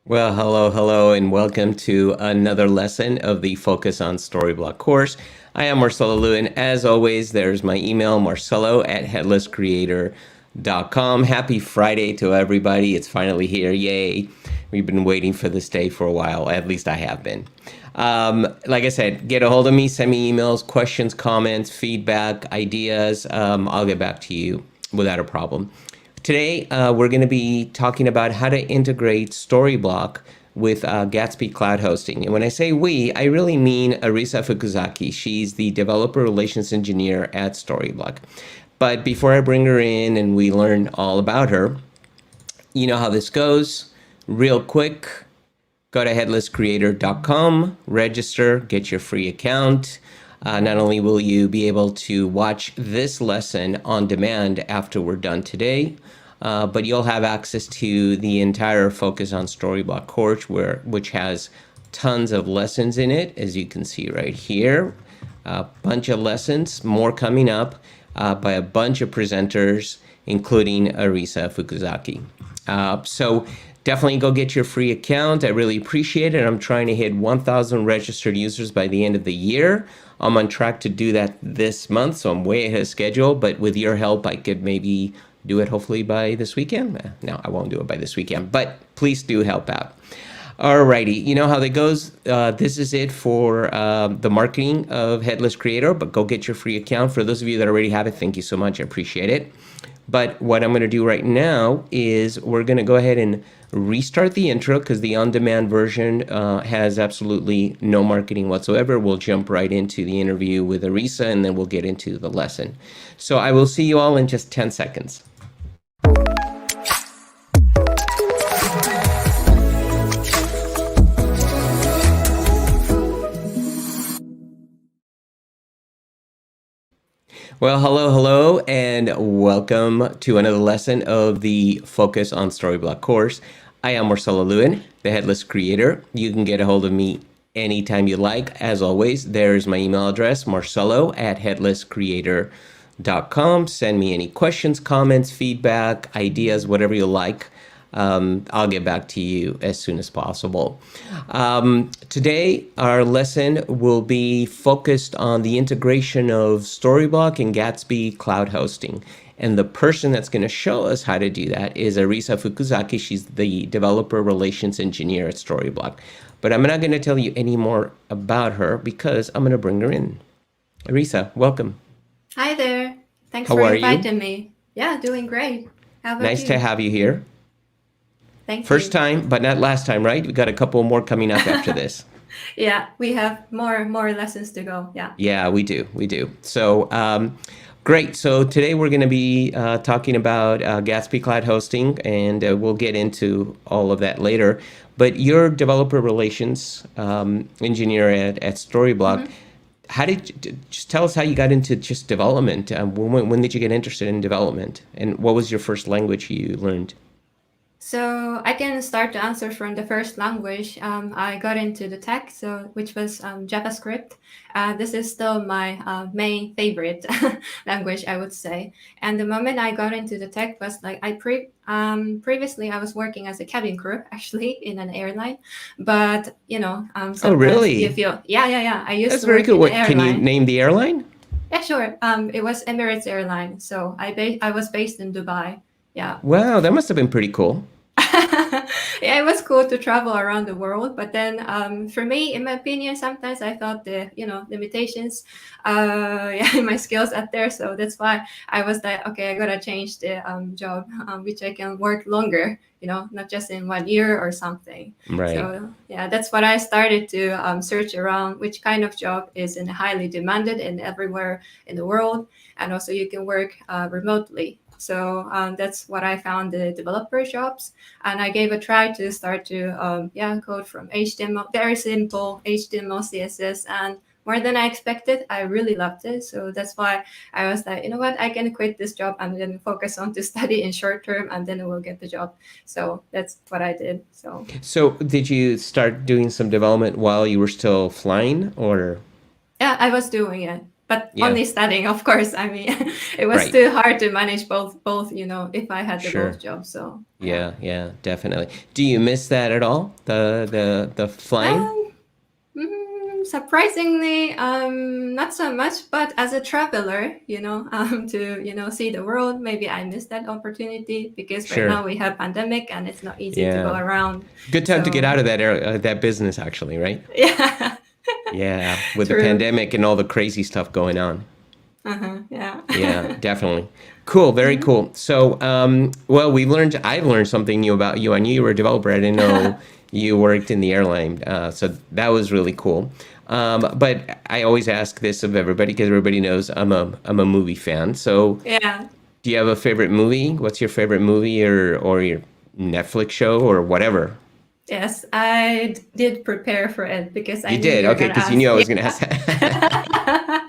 Well, hello, and welcome to another lesson of the Focus on Storyblok course. I am Marcelo Lewin. As always, there's my email, marcelo@headlesscreator.com. Happy Friday to everybody. It's finally here. Yay. We've been waiting for this day for a while. At least I have been. Like I said, get a hold of me, send me emails, questions, comments, feedback, ideas. I'll get back to you without a problem. Today, we're going to be talking about how to integrate Storyblok with Gatsby Cloud Hosting. And when I say we, I really mean Arisa Fukuzaki. She's the Developer Relations Engineer at Storyblok. But before I bring her in and we learn all about her, you know how this goes. Real quick, go to headlesscreator.com, register, get your free account. Not only will you be able to watch this lesson on demand after we're done today, but you'll have access to the entire Focus on Storyblok course, which has tons of lessons in it, as you can see right here. A bunch of lessons, more coming up by a bunch of presenters, including Arisa Fukuzaki. So definitely go get your free account. I really appreciate it. I'm trying to hit 1,000 registered users by the end of the year. I'm on track to do that this month, so I'm way ahead of schedule. But with your help, I could maybe do it hopefully by this weekend. No, I won't do it by this weekend, but please do help out. Alrighty, you know how that goes. This is it for the marketing of Headless Creator, but go get your free account. For those of you that already have it, thank you so much. I appreciate it. But what I'm going to do right now is we're going to go ahead and restart the intro because the on-demand version has absolutely no marketing whatsoever. We'll jump right into the interview with Arisa, and then we'll get into the lesson. So I will see you all in just 10 seconds. Well, hello, and welcome to another lesson of the Focus on Storyblok course. I am Marcelo Lewin, the Headless Creator. You can get a hold of me anytime you like. As always, there's my email address, marcelo@headlesscreator.com. Send me any questions, comments, feedback, ideas, whatever you like. I'll get back to you as soon as possible. Today, our lesson will be focused on the integration of Storyblok and Gatsby Cloud Hosting. And the person that's going to show us how to do that is Arisa Fukuzaki. She's the Developer Relations Engineer at Storyblok. But I'm not going to tell you any more about her because I'm going to bring her in. Arisa, welcome. Hi there. Thanks How for are you? inviting me. Yeah, doing great. How about Nice you? to have you here. Thank First you. time, but not last time, right? We got a couple more coming up after this. Yeah, we have more lessons to go. Yeah. Yeah, we do. So great. So today we're going to be talking about Gatsby Cloud Hosting, and we'll get into all of that later. But you're developer relations engineer at Storyblok. Mm-hmm. How did just tell us how you got into just development? When did you get interested in development, and what was your first language you learned? So I can start to answer from the first language. I got into the tech, which was JavaScript. This is still my main favorite language, I would say. And the moment I got into the tech was like previously I was working as a cabin crew actually in an airline, but sometimes Oh, really? you feel I used That's to very work cool. in the What, can you airline. name the airline? Yeah, sure. It was Emirates Airline. So I was based in Dubai. Yeah. Wow, that must have been pretty cool. Yeah, it was cool to travel around the world, but then for me, in my opinion, sometimes I felt the limitations in my skills out there. So that's why I was like, okay, I gotta change the job, which I can work longer, not just in 1 year or something. Right. So yeah, that's what I started to search around which kind of job is in highly demanded and everywhere in the world, and also you can work remotely. So that's what I found the developer jobs, and I gave a try to start to code from HTML, very simple HTML, CSS, and more than I expected. I really loved it, so that's why I was like, you know what, I can quit this job and then focus on to study in short term, and then I will get the job. So that's what I did. So did you start doing some development while you were still flying, or? Yeah, I was doing it. but Yeah. only studying, of course. I mean, it was Right. too hard to manage both, if I had the Sure. both jobs. So yeah. Yeah. Yeah. Definitely. Do you miss that at all? The flying? Um, Surprisingly, not so much. But as a traveler, to see the world, maybe I missed that opportunity because right Sure. now we have pandemic and it's not easy to go Yeah. around. Good time to get So out of that business, actually, right? yeah, Yeah, with the true. pandemic and all the crazy stuff going on. Yeah. Yeah, definitely. Cool, very cool. So, well, I've learned something new about you. I knew you were a developer. I didn't know you worked in the airline. So that was really cool. But I always ask this of everybody because everybody knows I'm a movie fan. So, Yeah. do you have a favorite movie? What's your favorite movie or your Netflix show or whatever? Yes, I did prepare for it because I You knew did? you were Okay, gonna because you ask. knew I Yeah. was going to ask that.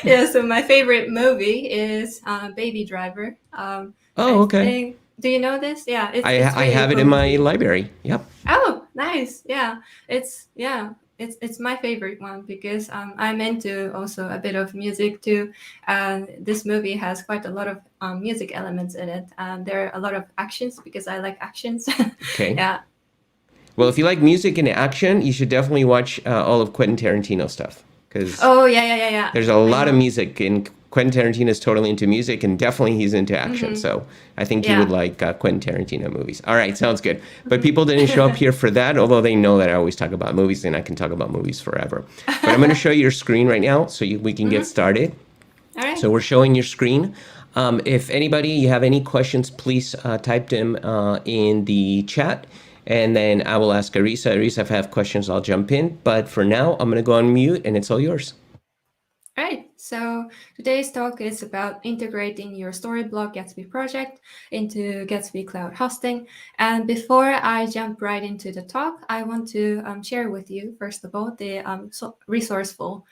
Yeah. So my favorite movie is Baby Driver. Oh, I okay. think. Do you know this? Yeah, I it's I really have it cool in my movie. library. Yep. Oh, nice. Yeah, it's my favorite one because I'm into also a bit of music too. And this movie has quite a lot of music elements in it, and there are a lot of actions because I like actions. Okay. Yeah. Well, if you like music and action, you should definitely watch all of Quentin Tarantino stuff because Oh yeah. there's a I lot of know. music, and Quentin Tarantino is totally into music, and definitely he's into action. Mm-hmm. So I think you would Yeah. like Quentin Tarantino movies. All right, sounds good. But Mm-hmm. people didn't show up here for that, although they know that I always talk about movies, and I can talk about movies forever. But I'm going to show you your screen right now so we can get Mm-hmm. started. All right. So we're showing your screen. If anybody, you have any questions, please type them in the chat. And then I will ask Arisa. Arisa, if I have questions, I'll jump in. But for now, I'm going to go on mute and it's all yours. All right, so today's talk is about integrating your Storyblok Gatsby project into Gatsby Cloud Hosting. And before I jump right into the talk, I want to share with you, first of all, the resourceful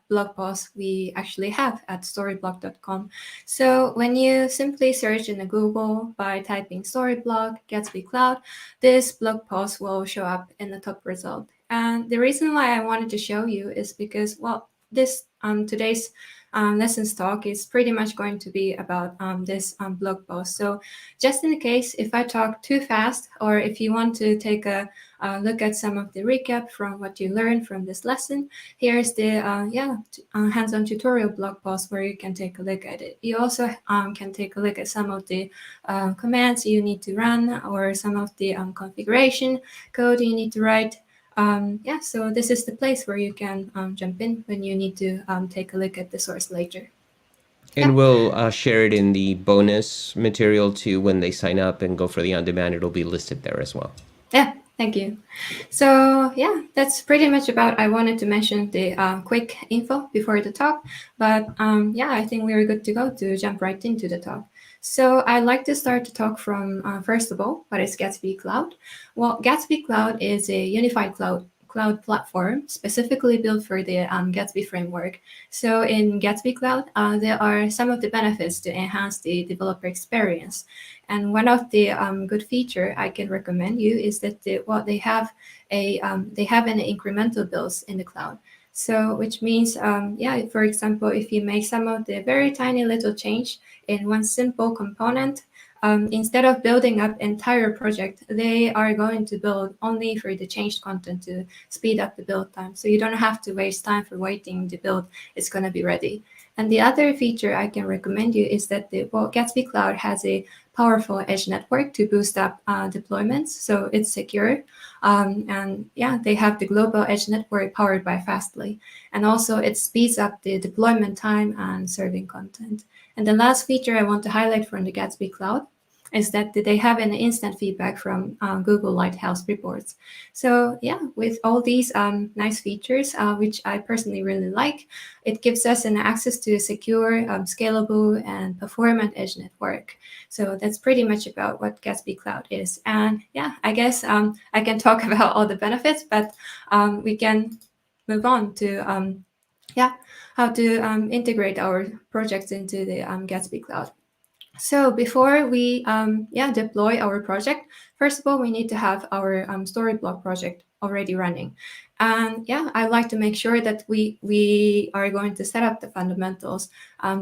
blog post we actually have at storyblok.com. So when you simply search in Google by typing Storyblok Gatsby Cloud, this blog post will show up in the top result. And the reason why I wanted to show you is because, well, this today's lessons talk is pretty much going to be about this blog post. So just in case if I talk too fast, or if you want to take a look at some of the recap from what you learned from this lesson, here's the hands-on tutorial blog post where you can take a look at it. You also can take a look at some of the commands you need to run, or some of the configuration code you need to write. So this is the place where you can jump in when you need to take a look at the source later. And we'll share it in the bonus material too when they sign up and go for the on-demand. It'll be listed there as well. Yeah, thank you. So that's pretty much about. I wanted to mention the quick info before the talk, but I think we're good to go to jump right into the talk. So I'd like to start the talk from first of all, what is Gatsby Cloud? Well, Gatsby Cloud is a unified cloud platform specifically built for the Gatsby framework. So in Gatsby Cloud, there are some of the benefits to enhance the developer experience. And one of the good feature I can recommend you is that they have an incremental builds in the cloud. So which means, for example, if you make some of the very tiny little change in one simple component, instead of building up entire project, they are going to build only for the changed content to speed up the build time. So you don't have to waste time for waiting the build is going to be ready. And the other feature I can recommend you is that Gatsby Cloud has a powerful edge network to boost up deployments, so it's secure. They have the global edge network powered by Fastly, and also it speeds up the deployment time and serving content. And the last feature I want to highlight from the Gatsby Cloud is that they have an instant feedback from Google Lighthouse reports. So with all these nice features, which I personally really like, it gives us an access to a secure, scalable, and performant edge network. So that's pretty much about what Gatsby Cloud is. And I guess I can talk about all the benefits, but we can move on to how to integrate our projects into the Gatsby Cloud. So before we deploy our project, first of all, we need to have our Storyblok project already running. And I like to make sure that we are going to set up the fundamentals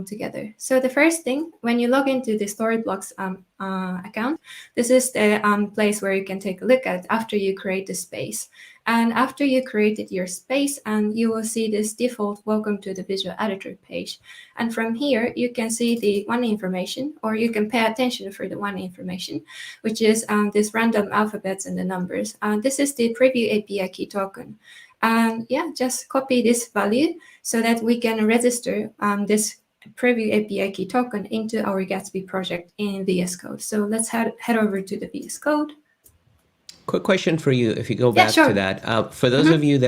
together. So the first thing, when you log into the Storyblok's account, this is the place where you can take a look at after you create the space. And after you created your space, you will see this default welcome to the visual editor page. And from here, you can see the one information, or you can pay attention for the one information, which is this random alphabets and the numbers. This is the preview API key token. And just copy this value so that we can register this preview API key token into our Gatsby project in VS Code. So let's head over to the VS Code. Quick question for you, if you go back sure. to that. For those of you that